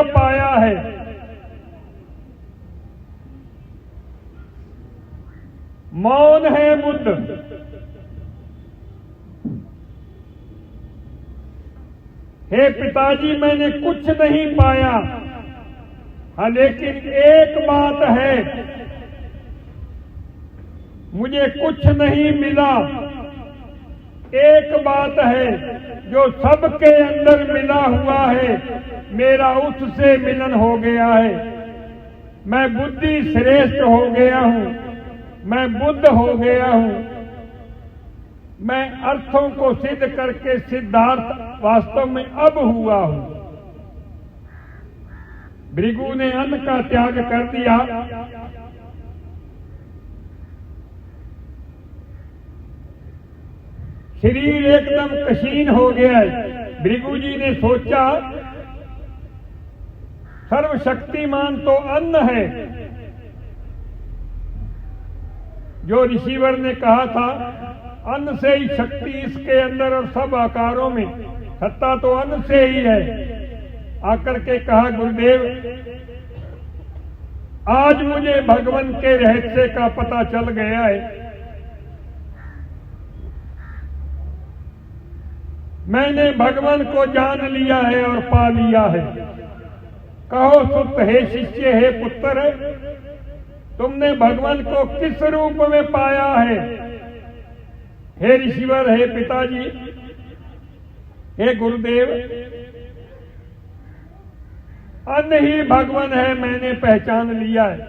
क्या पाया है? मौन है बुद्ध। हे पिताजी, मैंने कुछ नहीं पाया। हाँ, लेकिन एक बात है, मुझे कुछ नहीं मिला। एक बात है जो सबके अंदर मिला हुआ है, मेरा उससे मिलन हो गया है। मैं बुद्धि श्रेष्ठ हो गया हूं, मैं बुद्ध हो गया हूं। मैं अर्थों को सिद्ध करके सिद्धार्थ वास्तव में अब हुआ हूं। भृगु ने अन्न का त्याग कर दिया। शरीर एकदम कशीन हो गया है। भृगु जी ने सोचा, सर्वशक्तिमान तो अन्न है। जो ऋषिवर ने कहा था, अन्न से ही शक्ति इसके अंदर और सब आकारों में, सत्ता तो अन्न से ही है। आकर के कहा, गुरुदेव, आज मुझे भगवान के रहस्य का पता चल गया है। मैंने भगवान को जान लिया है और पा लिया है। कहो सुत, हे शिष्य, हे पुत्र, तुमने भगवान को किस रूप में पाया है? हे ऋषिवर, हे पिताजी, हे गुरुदेव, अन्न ही भगवान है, मैंने पहचान लिया है।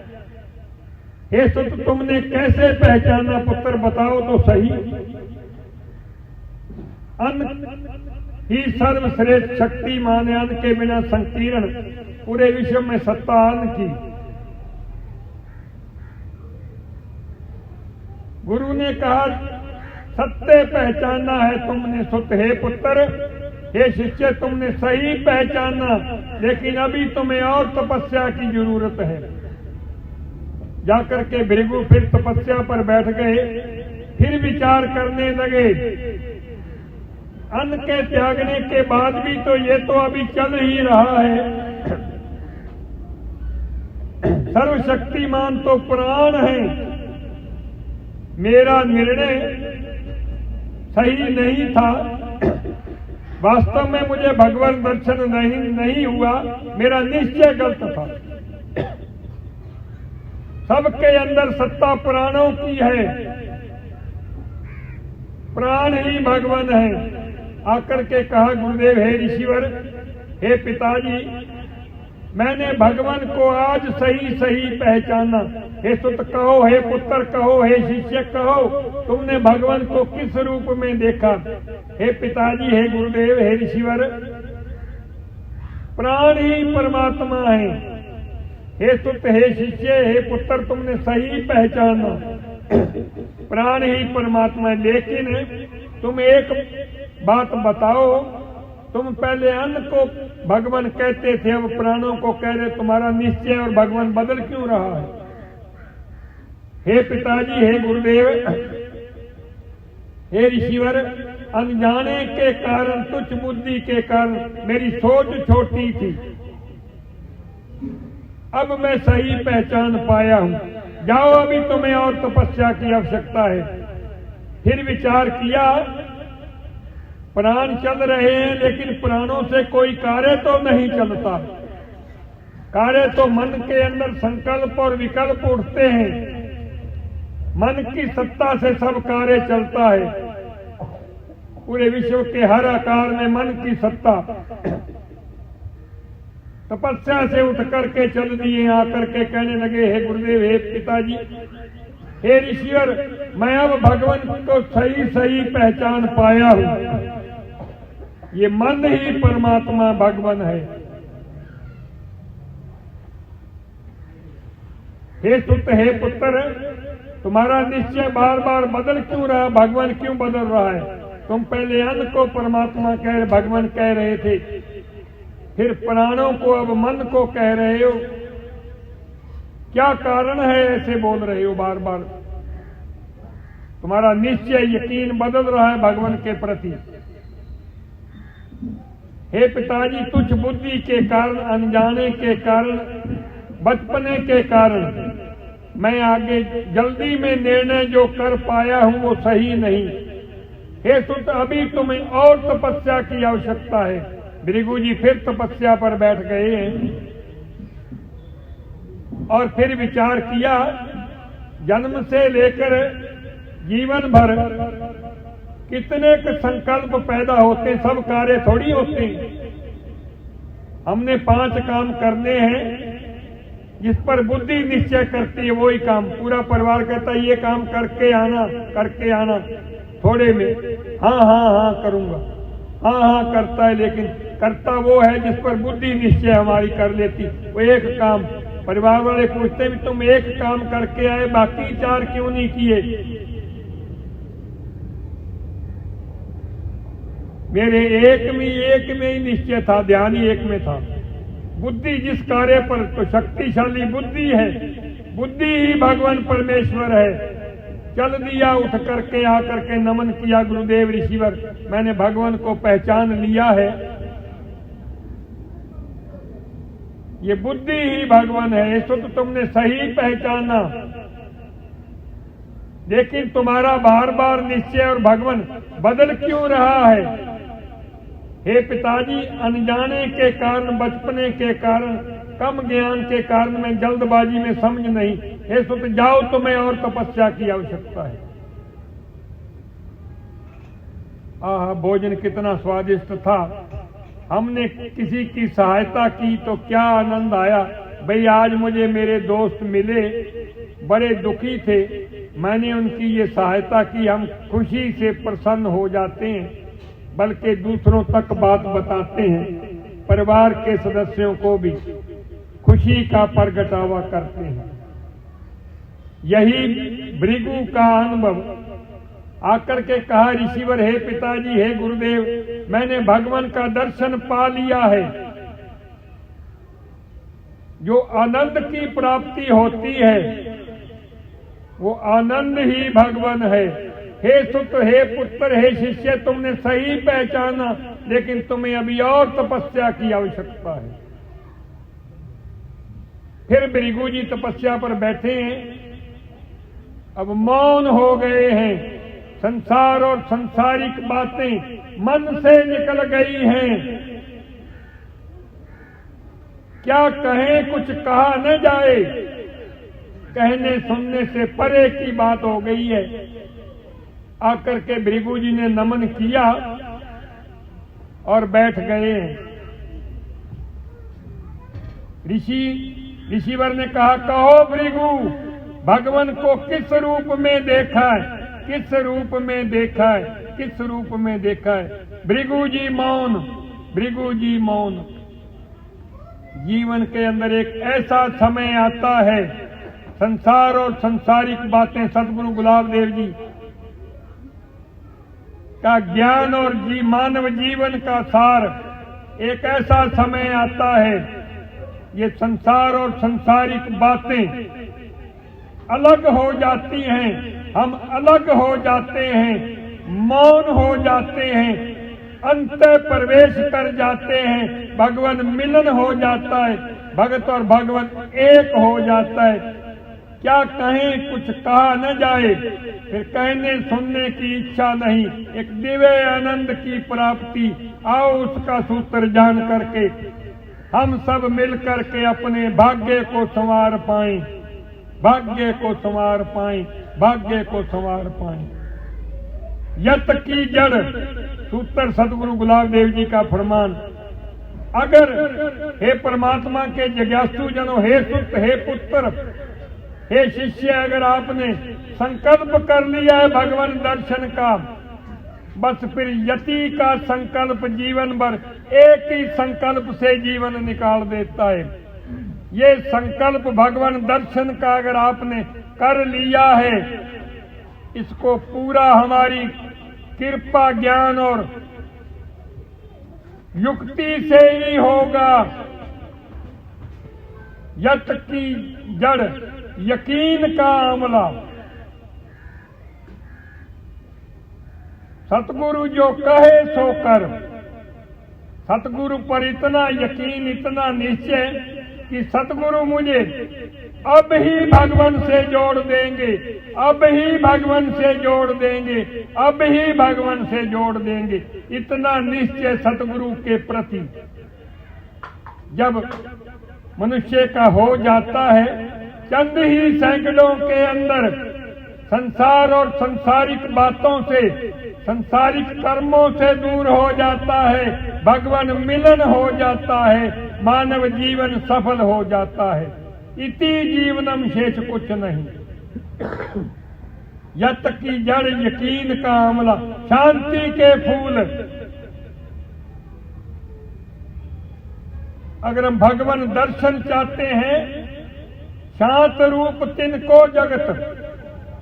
हे सुत, तुमने कैसे पहचाना? पुत्र बताओ तो सही। अन्न ही सर्वश्रेष्ठ शक्तिमान है। अन्न के बिना संकीर्ण पूरे विश्व में सत्ता अन्न की। गुरु ने कहा, सत्य पहचाना है तुमने सुत। हे पुत्र, हे शिष्य, तुमने सही पहचाना, लेकिन अभी तुम्हें और तपस्या की जरूरत है। जाकर के भृगु फिर तपस्या पर बैठ गए। फिर विचार करने लगे, अन्न के त्यागने के बाद भी तो ये तो अभी चल ही रहा है। सर्वशक्तिमान तो प्राण है। मेरा निर्णय सही नहीं था। वास्तव में मुझे भगवान दर्शन नहीं हुआ। मेरा निश्चय गलत था। सबके अंदर सत्ता प्राणों की है। प्राण ही भगवान है। आकर के कहा, गुरुदेव, हे ऋषिवर, हे पिताजी, मैंने भगवान को आज सही सही पहचाना। हे सुत कहो, हे पुत्र कहो, हे शिष्य कहो, तुमने भगवान को किस रूप में देखा? हे पिताजी, हे गुरुदेव, हे ऋषिवर, प्राण ही परमात्मा है। हे सुत, हे शिष्य, हे पुत्र, तुमने सही पहचाना, प्राण ही परमात्मा है। लेकिन तुम एक बात बताओ, तुम पहले अन्न को भगवान कहते थे, अब प्राणों को कह रहे, तुम्हारा निश्चय और भगवान बदल क्यों रहा है? हे पिताजी, हे गुरुदेव, हे ऋषिवर, अनजाने के कारण, तुच्छ बुद्धि के कारण मेरी सोच छोटी थी। अब मैं सही पहचान पाया हूं। जाओ, अभी तुम्हें और तपस्या की आवश्यकता है। फिर विचार किया, प्राण चल रहे हैं, लेकिन प्राणों से कोई कार्य तो नहीं चलता। कार्य तो मन के अंदर संकल्प और विकल्प उठते हैं। मन की सत्ता से सब कार्य चलता है। पूरे विश्व के हर आकार में मन की सत्ता। तपस्या से उठ करके चल दिए। आकर के कहने लगे, हे गुरुदेव, हे पिताजी, हे ऋषिवर, मैं अब भगवान को सही सही पहचान पाया हूं। ये मन ही परमात्मा भगवान है। हे सुत, हे पुत्र, तुम्हारा निश्चय बार बार बदल क्यों रहा? भगवान क्यों बदल रहा है? तुम पहले अन्न को परमात्मा भगवान कह रहे थे, फिर प्राणों को अब मन को कह रहे हो। क्या कारण है ऐसे बोल रहे हो बार बार? तुम्हारा निश्चय, यकीन बदल रहा है भगवान के प्रति। हे पिताजी, तुच्छ बुद्धि के कारण, अनजाने के कारण, बचपने के कारण मैं आगे जल्दी में निर्णय जो कर पाया हूं वो सही नहीं। हे सुत, अभी तुम्हें और तपस्या की आवश्यकता है। भृगु जी फिर तपस्या पर बैठ गए हैं और फिर विचार किया, जन्म से लेकर जीवन भर कितने संकल्प पैदा होते, सब कार्य थोड़ी होते हैं। हमने 5 काम करने हैं, जिस पर बुद्धि निश्चय करती है वही काम। पूरा परिवार कहता है ये काम करके आना, थोड़े में हाँ हाँ हाँ करूंगा, हाँ हाँ करता है, लेकिन करता वो है जिस पर बुद्धि निश्चय हमारी कर लेती। वो एक काम, परिवार वाले पूछते भी तुम एक काम करके आए, बाकी 4 क्यों नहीं किए? मेरे एक में ही निश्चय था, ध्यान ही एक में था। बुद्धि जिस कार्य पर, तो शक्तिशाली बुद्धि है, बुद्धि ही भगवान परमेश्वर है। चल दिया, उठ करके आकर के नमन किया, गुरुदेव ऋषिवर मैंने भगवान को पहचान लिया है, ये बुद्धि ही भगवान है। इसको तो तुमने सही पहचाना, लेकिन तुम्हारा बार बार निश्चय और भगवान बदल क्यों रहा है? हे पिताजी, अनजाने के कारण, बचपने के कारण, कम ज्ञान के कारण मैं जल्दबाजी में समझ नहीं। हे सुत, जाओ, तुम्हें और तपस्या की आवश्यकता है। आह, भोजन कितना स्वादिष्ट था। हमने किसी की सहायता की तो क्या आनंद आया। भाई, आज मुझे मेरे दोस्त मिले, बड़े दुखी थे, मैंने उनकी ये सहायता की। हम खुशी से प्रसन्न हो जाते हैं, बल्कि दूसरों तक बात बताते हैं, परिवार के सदस्यों को भी खुशी का प्रगटावा करते हैं। यही भृगु का अनुभव। आकर के कहा, ऋषिवर, हे पिताजी, हे गुरुदेव, मैंने भगवान का दर्शन पा लिया है। जो आनंद की प्राप्ति होती है वो आनंद ही भगवान है। हे सुत, हे पुत्र, हे शिष्य, तुमने सही पहचाना, लेकिन तुम्हें अभी और तपस्या की आवश्यकता है। फिर भृगु जी तपस्या पर बैठे हैं, अब मौन हो गए हैं। संसार और संसारिक बातें मन से निकल गई हैं। क्या कहें, कुछ कहा न जाए, कहने सुनने से परे की बात हो गई है। आकर के भृगु जी ने नमन किया और बैठ गए। ऋषिवर ने कहा, कहो भृगु, भगवान को किस रूप में देखा है? किस रूप में देखा है? किस रूप में देखा है? भृगु जी मौन, भृगु जी मौन। जीवन के अंदर एक ऐसा समय आता है, संसार और संसारिक बातें, सदगुरु गुलाब देव जी का ज्ञान और मानव जीवन का सार, एक ऐसा समय आता है, ये संसार और संसारिक बातें अलग हो जाती हैं, हम अलग हो जाते हैं, मौन हो जाते हैं, अंत प्रवेश कर जाते हैं, भगवान मिलन हो जाता है, भगत और भगवान एक हो जाता है। क्या कहें, कुछ कहा न जाए, फिर कहने सुनने की इच्छा नहीं। एक दिव्य आनंद की प्राप्ति, आओ उसका सूत्र जान करके हम सब मिल करके अपने भाग्य को संवार पाएं, भाग्य को संवार पाएं, भाग्य को संवार पाएं। यत की जड़, सूत्र सदगुरु गुलाब देव जी का फरमान। अगर हे परमात्मा के जिज्ञासु जनों, हे सुत, हे पुत्र, हे शिष्य, अगर आपने संकल्प कर लिया है भगवान दर्शन का, बस फिर यति का संकल्प जीवन भर एक ही संकल्प से जीवन निकाल देता है। ये संकल्प भगवान दर्शन का अगर आपने कर लिया है, इसको पूरा हमारी कृपा, ज्ञान और युक्ति से ही होगा। यत की जड़, यकीन का अमला। सतगुरु जो कहे सो कर, सतगुरु पर इतना यकीन, इतना निश्चय कि सतगुरु मुझे अब ही भगवान से जोड़ देंगे, अब ही भगवान से जोड़ देंगे, अब ही भगवान से जोड़ देंगे। इतना निश्चय सतगुरु के प्रति जब मनुष्य का हो जाता है, चंद ही सैकड़ों के अंदर संसार और संसारिक बातों से, संसारिक कर्मों से दूर हो जाता है, भगवान मिलन हो जाता है, मानव जीवन सफल हो जाता है। इति जीवनम शेष कुछ नहीं, यत की जड़ यकीन का अमला, शांति के फूल। अगर हम भगवान दर्शन चाहते हैं, शांत रूप तिनको जगत,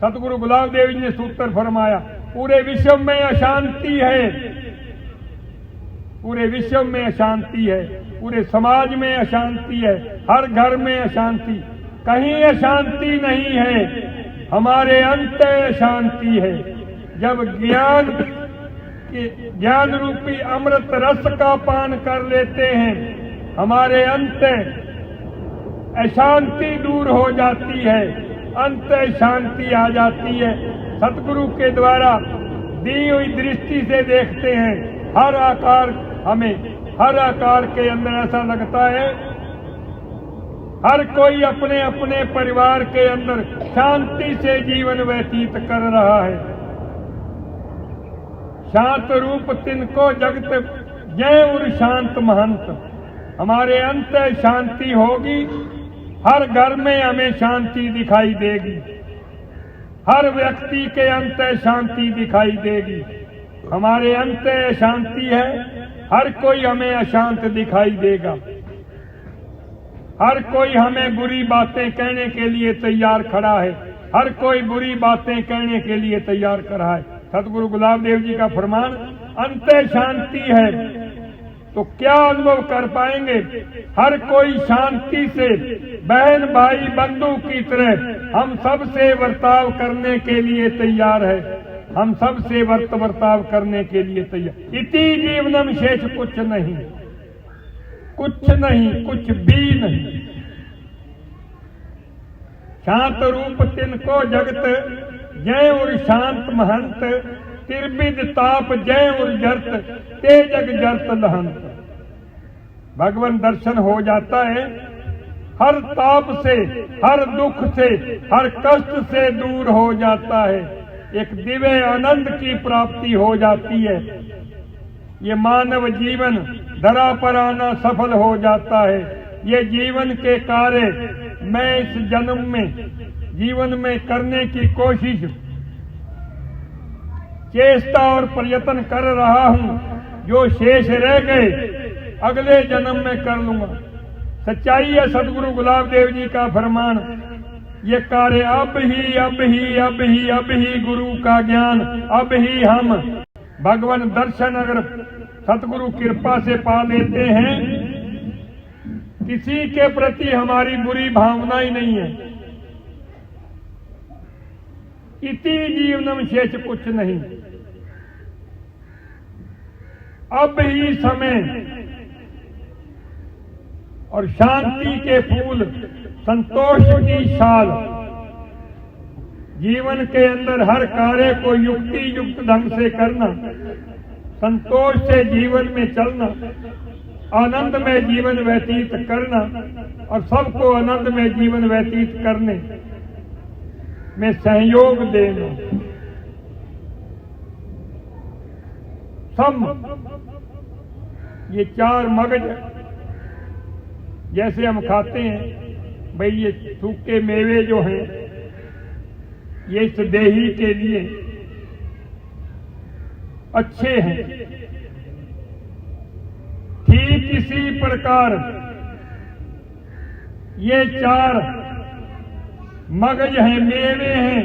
सतगुरु गुलाब देव जी ने सूत्र फरमाया, पूरे विश्व में अशांति है, पूरे विश्व में अशांति है, पूरे समाज में अशांति है, हर घर में अशांति, कहीं अशांति नहीं है, हमारे अंत अशांति है। जब ज्ञान रूपी अमृत रस का पान कर लेते हैं, हमारे अंत अशांति दूर हो जाती है, अंत शांति आ जाती है। सतगुरु के द्वारा दी हुई दृष्टि से देखते हैं, हर आकार, हमें हर आकार के अंदर ऐसा लगता है हर कोई अपने अपने परिवार के अंदर शांति से जीवन व्यतीत कर रहा है। शांत रूप तिनको जगत जय उर शांत महंत, हमारे अंत शांति होगी, हर घर में हमें शांति दिखाई देगी, हर व्यक्ति के अंत शांति दिखाई देगी। हमारे अंत शांति है, हर कोई हमें अशांत दिखाई देगा, हर कोई हमें बुरी बातें कहने के लिए तैयार खड़ा है, हर कोई बुरी बातें कहने के लिए तैयार खड़ा है। सतगुरु गुलाब देव जी का फरमान, अंत शांति है तो क्या अनुभव कर पाएंगे? हर कोई शांति से बहन भाई बंधु की तरह हम सब से बर्ताव करने के लिए तैयार है, हम सब से बर्ताव करने के लिए तैयार। इति जीवनम शेष कुछ नहीं, कुछ नहीं, कुछ भी नहीं। शांत रूप तिनको जगत जय और शांत महंत, तिरबिद ताप जय और जर्त ते जग जर्त लहंत। भगवान दर्शन हो जाता है, हर ताप से, हर दुख से, हर कष्ट से दूर हो जाता है, एक दिव्य आनंद की प्राप्ति हो जाती है। ये मानव जीवन धरा पर आना सफल हो जाता है। ये जीवन के कार्य मैं इस जन्म में जीवन में करने की कोशिश, चेष्टा और प्रयत्न कर रहा हूं, जो शेष रह गए अगले जन्म में कर लूंगा। सच्चाई है सतगुरु गुलाब देव जी का फरमान, ये कार्य अब ही अब ही अब ही अब ही गुरु का ज्ञान, अब ही हम भगवान दर्शन अगर सतगुरु कृपा से पा लेते हैं, किसी के प्रति हमारी बुरी भावना ही नहीं है। इति जीवनम शेष कुछ नहीं, अब ही समय और शांति के फूल, संतोष की शाल, जीवन के अंदर हर कार्य को युक्ति युक्त ढंग से करना, संतोष से जीवन में चलना, आनंद में जीवन व्यतीत करना और सबको आनंद में जीवन व्यतीत करने में सहयोग देना। सम, ये चार मगज जैसे हम खाते हैं भाई, ये सूखे मेवे जो हैं ये इस देही के लिए अच्छे हैं, ठीक इसी प्रकार ये चार मगज हैं, मेवे हैं,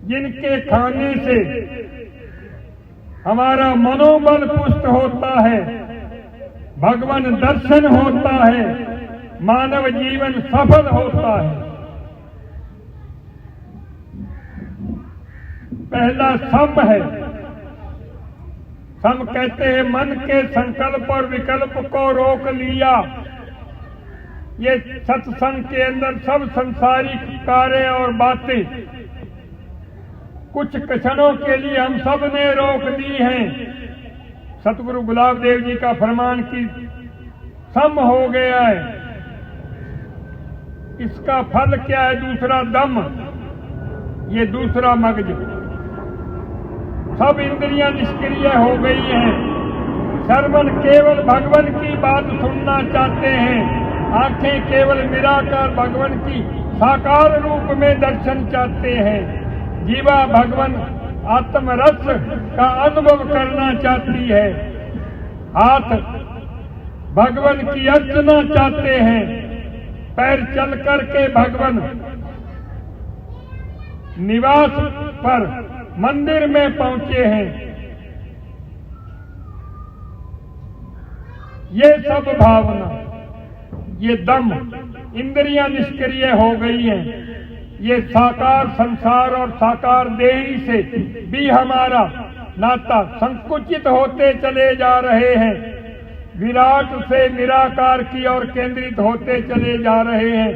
जिनके खाने से हमारा मनोबल पुष्ट होता है, भगवान दर्शन होता है, मानव जीवन सफल होता है। पहला सम है, हम कहते हैं मन के संकल्प और विकल्प को रोक लिया। ये सत्संग के अंदर सब संसारिक कार्य और बातें कुछ क्षणों के लिए हम सब ने रोक दी हैं। सतगुरु गुलाब देव जी का फरमान की सम हो गया है। इसका फल क्या है? दूसरा दम, ये दूसरा मगज। सब इंद्रियां निष्क्रिय हो गई हैं। श्रवण केवल भगवान की बात सुनना चाहते हैं। आंखें केवल निराकार भगवान की साकार रूप में दर्शन चाहते हैं। जीवा भगवान आत्मरस का अनुभव करना चाहती है। हाथ भगवान की अर्चना चाहते हैं। पैर चल करके भगवान निवास पर मंदिर में पहुंचे हैं। ये सब भावना, ये दम, इंद्रियां निष्क्रिय हो गई हैं। ये साकार संसार और साकार देही से भी हमारा नाता संकुचित होते चले जा रहे हैं। विराट से निराकार की ओर केंद्रित होते चले जा रहे हैं।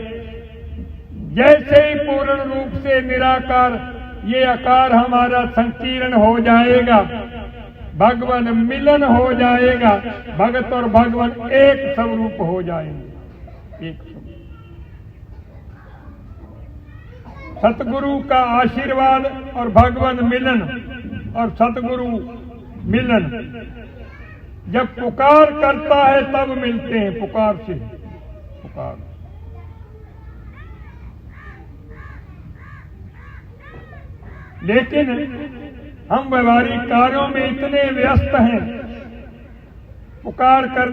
जैसे ही पूर्ण रूप से निराकार ये आकार हमारा संकीर्ण हो जाएगा, भगवान मिलन हो जाएगा, भगत और भगवान एक स्वरूप हो जाएंगे। एक स्वरूप। सतगुरु का आशीर्वाद और भगवान मिलन और सतगुरु मिलन जब पुकार करता है तब मिलते हैं। पुकार से पुकार। लेकिन हम व्यवहारिक कार्यों में इतने व्यस्त हैं, पुकार कर